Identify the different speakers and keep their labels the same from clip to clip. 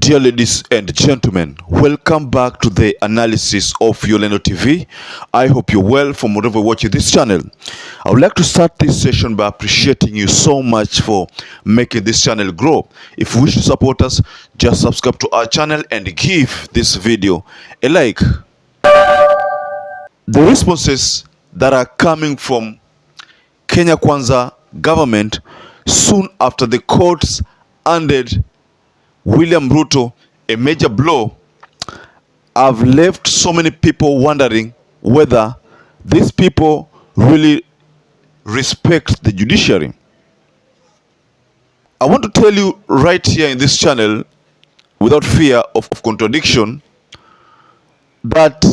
Speaker 1: Dear ladies and gentlemen, welcome back to the analysis of YOLENO TV. I hope you're well from wherever you're watching this channel. I would like to start this session by appreciating you so much for making this channel grow. If you wish to support us, just subscribe to our channel and give this video a like. The responses that are coming from Kenya Kwanza government soon after the courts handed William Ruto a major blow have left so many people wondering whether these people really respect the judiciary. I want to tell you right here in this channel, without fear of contradiction, that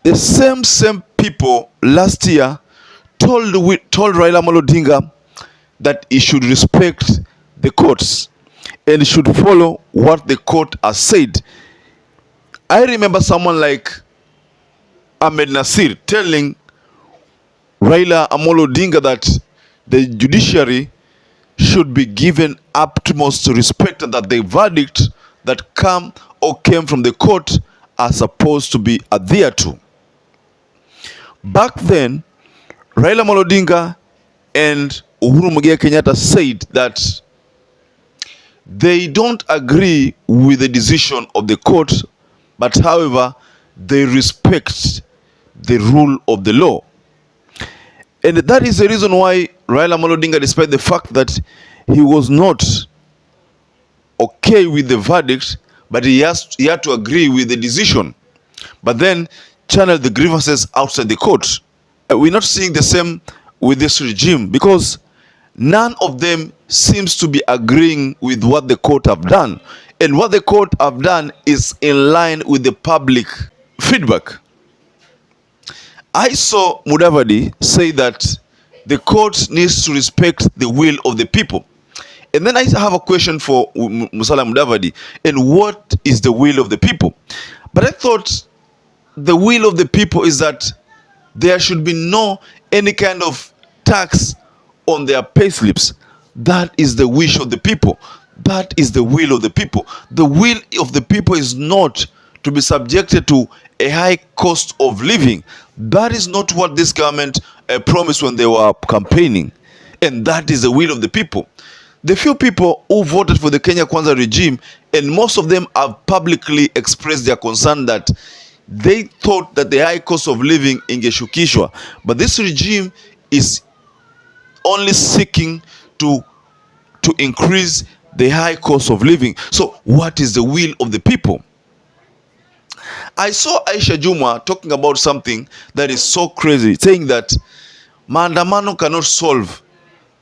Speaker 1: the same people last year told Raila Amolo Odinga that he should respect the courts and should follow what the court has said. I remember someone like Ahmed Nasir telling Raila Amolo Odinga that the judiciary should be given utmost respect and that the verdict that came from the court are supposed to be adhered to. Back then, Raila Amolo Odinga and Uhuru Muigai Kenyatta said that they don't agree with the decision of the court, but however, they respect the rule of the law. And that is the reason why Raila Amolo Odinga, despite the fact that he was not okay with the verdict, but he had to agree with the decision, but then channel the grievances outside the court. We're not seeing the same with this regime because none of them seems to be agreeing with what the court have done. And what the court have done is in line with the public feedback. I saw Mudavadi say that the court needs to respect the will of the people. And then I have a question for Musala Mudavadi. And what is the will of the people? But I thought the will of the people is that there should be no any kind of tax on their payslips. That is the wish of the people. That is the will of the people. The will of the people is not to be subjected to a high cost of living. That is not what this government promised when they were campaigning. And that is the will of the people. The few people who voted for the Kenya Kwanza regime, and most of them have publicly expressed their concern that they thought that the high cost of living ingeshukishwa. But this regime is only seeking to increase the high cost of living. So what is the will of the people? I saw Aisha Juma talking about something that is so crazy, saying that maandamano cannot solve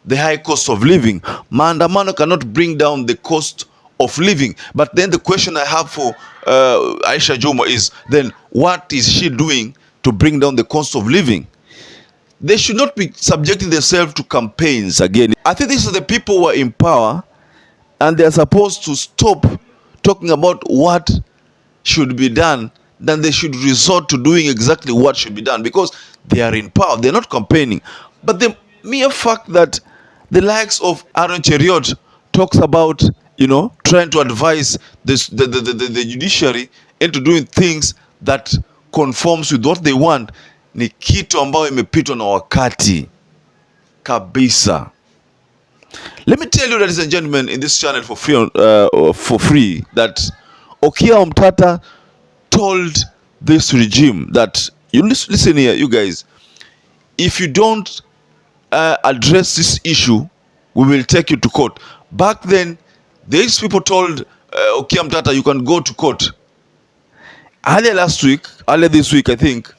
Speaker 1: the high cost of living. Maandamano cannot bring down the cost of living. But then the question I have for Aisha Juma is, then what is she doing to bring down the cost of living? They should not be subjecting themselves to campaigns again. I think these are the people who are in power and they are supposed to stop talking about what should be done. Then they should resort to doing exactly what should be done because they are in power. They're not campaigning. But the mere fact that the likes of Aaron Cheriot talks about, trying to advise the judiciary into doing things that conforms with what they want, ni kitu ambayo imepitwa na wakati kabisa. Let me tell you, ladies and gentlemen, in this channel for free that Okia Omtata told this regime that, listen here, you guys, if you don't address this issue, we will take you to court. Back then, these people told Okia Omtata, you can go to court. Earlier this week, I think,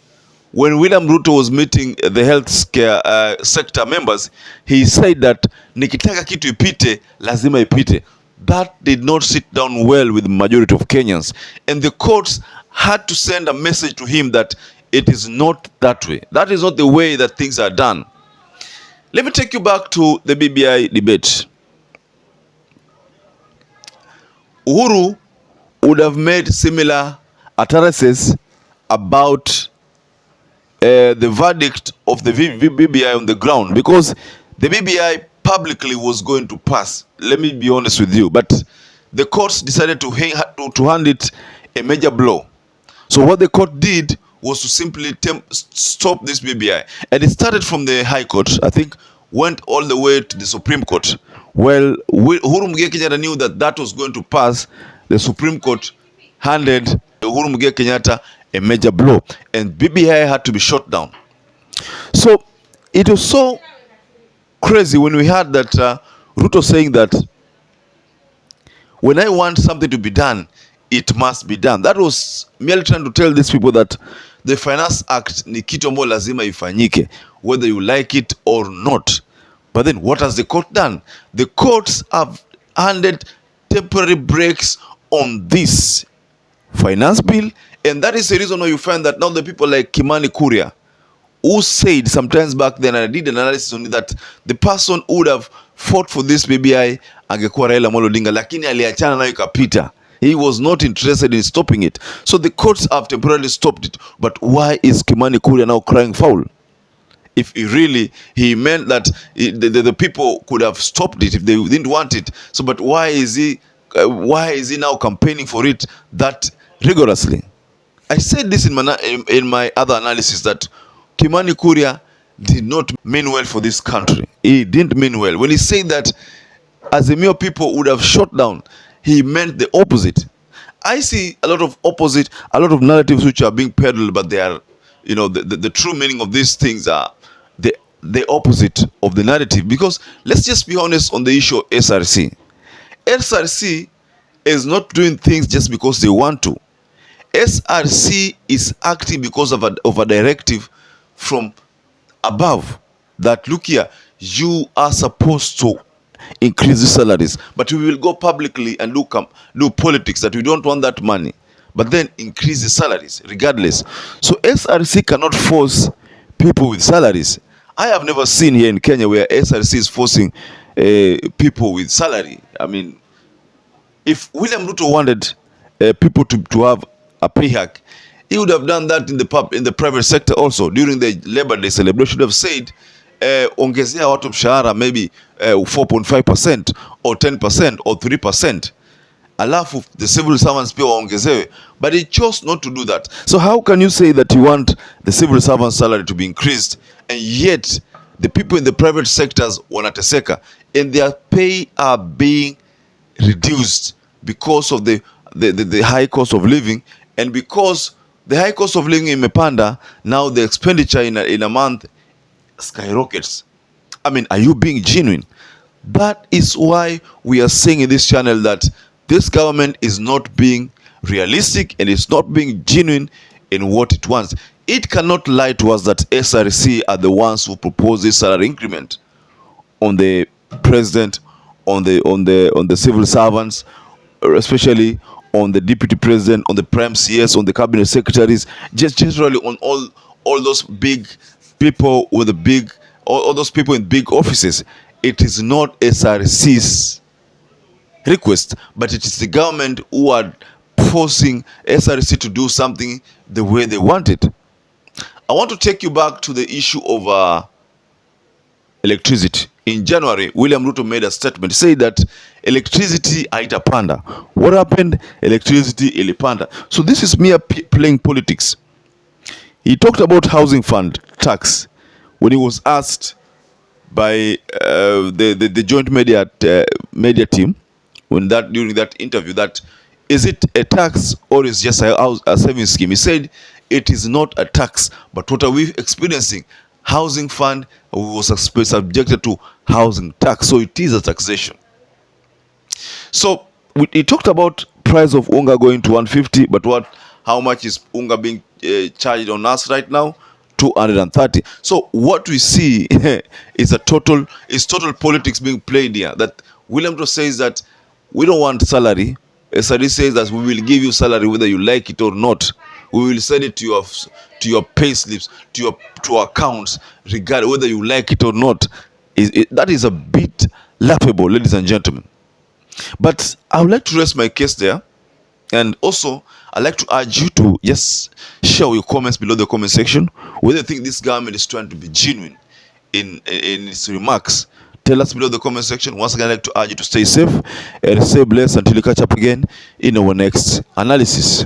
Speaker 1: when William Ruto was meeting the healthcare sector members, he said that nikitaka kitu ipite, lazima ipite. That did not sit down well with the majority of Kenyans. And the courts had to send a message to him that it is not that way. That is not the way that things are done. Let me take you back to the BBI debate. Uhuru would have made similar utterances about the verdict of the BBI on the ground, because the BBI publicly was going to pass. Let me be honest with you. But the courts decided to hand it a major blow. So what the court did was to simply stop this BBI. And it started from the High Court, I think, went all the way to the Supreme Court. Well, Uhuru Muigai Kenyatta knew that that was going to pass. The Supreme Court handed Uhuru Muigai Kenyatta a major blow, and BBI had to be shut down. So it was so crazy when we heard that Ruto saying that when I want something to be done, it must be done. That was merely trying to tell these people that the Finance Act ni kitu ambayo lazima ifanyike, whether you like it or not. But then what has the court done? The courts have handed temporary breaks on this finance bill, and that is the reason why you find that now the people like Kimani Kuria, who said sometimes back then, and I did an analysis on it, that the person who would have fought for this BBI angekuwa Raila Amolo Odinga, lakini aliachana nayo ikapita. He was not interested in stopping it. So the courts have temporarily stopped it. But why is Kimani Kuria now crying foul? If he meant that the people could have stopped it if they didn't want it. So, but why is he now campaigning for it that rigorously? I said this in my other analysis, that Kimani Kuria did not mean well for this country. He didn't mean well. When he said that Azimio people would have shut down, he meant the opposite. I see a lot of narratives which are being peddled, but they are, the true meaning of these things are the opposite of the narrative. Because let's just be honest on the issue of SRC. SRC is not doing things just because they want to. SRC is acting because of a directive from above that, look here, you are supposed to increase the salaries, but we will go publicly and do politics that we don't want that money, but then increase the salaries regardless. So SRC cannot force people with salaries. I have never seen here in Kenya where SRC is forcing people with salary. I mean, if William Ruto wanted people to have a pay hike, he would have done that in the private sector also. During the Labor Day celebration, would have said, ongezea watu mshahara maybe 4.5% or 10% or 3%. Alafu the civil servants pia waongezewe. But he chose not to do that. So how can you say that you want the civil servants' salary to be increased, and yet the people in the private sectors wanateseka and their pay are being reduced because of the high cost of living, and because the high cost of living imepanda, now the expenditure in a month skyrockets. I mean, are you being genuine? That is why we are saying in this channel that this government is not being realistic and it's not being genuine in what it wants. It cannot lie to us that SRC are the ones who propose this salary increment on the president, on the civil servants, especially on the deputy president, on the prime CS, on the cabinet secretaries, just generally on all those big people with all those people in big offices. It is not SRC's request, but it is the government who are forcing SRC to do something the way they want it. I want to take you back to the issue of electricity. In January, William Ruto made a statement, saying that electricity haitapanda. What happened? Electricity ilipanda. So this is mere playing politics. He talked about housing fund tax when he was asked by the joint media team during that interview that is it a tax or is just a saving scheme. He said it is not a tax, but what are we experiencing? Housing fund was subjected to housing tax, so it is a taxation. So he talked about price of unga going to 150, but how much is unga being charged on us right now? 230. So what we see is total politics being played here. That William Ruto says that we don't want salary. SRC says that we will give you salary whether you like it or not. We will send it to your pay slips, to your accounts, regardless whether you like it or not. That is a bit laughable, ladies and gentlemen. But I would like to rest my case there, and also I'd like to urge you to just share your comments below the comment section whether you think this government is trying to be genuine in its remarks Tell us below in the comment section. Once again, I'd like to urge you to stay safe and stay blessed until we catch up again in our next analysis.